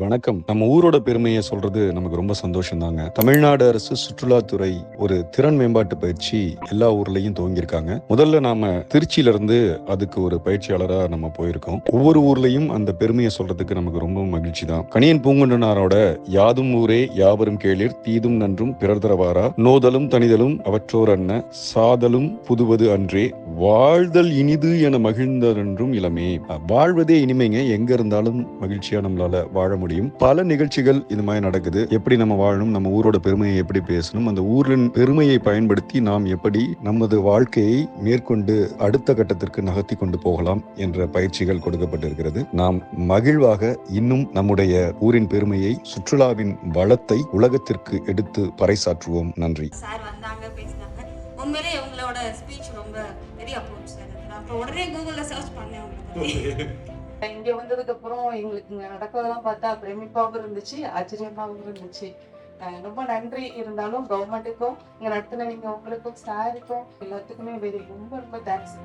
வணக்கம். நம்ம ஊரோட பெருமையை சொல்றது நமக்கு ரொம்ப சந்தோஷம் தாங்க. தமிழ்நாடு அரசு சுற்றுலாத்துறை ஒரு திறன் மேம்பாட்டு பயிற்சி எல்லா ஊர்லயும் துவங்கியிருக்காங்க. முதல்ல நாம திருச்சியில இருந்து அதுக்கு ஒரு பயிற்சியாளரா நம்ம போயிருக்கோம். ஒவ்வொரு ஊர்லயும் அந்த பெருமையை சொல்றதுக்கு நமக்கு ரொம்ப மகிழ்ச்சி தான். கணியன் பூங்குன்றனாரோட யாதும் ஊரே யாவரும் கேளிர் தீதும் நன்றும் பிறர் தரவாரா நோதலும் தனிதலும் அவற்றோர் அன்ன சாதலும் புதுவது அன்றே வாழ்தல் இனிது என மகிழ்ந்ததென்றும் இளமே. வாழ்வதே இனிமைங்க. எங்க இருந்தாலும் மகிழ்ச்சியா நம்மளால வாழ முடியும். பல நிகழ்ச்சிகள் இது மாதிரி நடக்குது. எப்படி நம்ம வாழணும், நம்ம ஊரோட பெருமையை எப்படி பேசணும், அந்த ஊரின் பெருமையை பயன்படுத்தி நாம் எப்படி நமது வாழ்க்கையை மேற்கொண்டு அடுத்த கட்டத்திற்கு நகர்த்தி கொண்டு போகலாம் என்ற பயிற்சிகள் கொடுக்கப்பட்டிருக்கிறது. நாம் மகிழ்வாக இன்னும் நம்முடைய ஊரின் பெருமையை, சுற்றுலாவின் வளத்தை உலகத்திற்கு எடுத்து பறைசாற்றுவோம். நன்றி. சார் வந்தாங்க, பேசினாங்க. உண்மையிலே உங்களோட ஸ்பீச் ரொம்ப பெரிய அப்ரோச் சார். நான் உடனே கூகுளில் சர்ச் பண்ணேன் உங்களுக்கு. இங்க வந்ததுக்கு அப்புறம் எங்களுக்கு இங்க நடக்கிறதெல்லாம் பார்த்தா பிரமிப்பாகவும் இருந்துச்சு, ஆச்சரியமாகவும் இருந்துச்சு. ரொம்ப நன்றி. இருந்தாலும் கவர்மெண்ட்டுக்கும் இங்க நடத்தின நீங்க உங்களுக்கும் சாருக்கும் எல்லாத்துக்குமே ரொம்ப ரொம்ப தேங்க்ஸ்.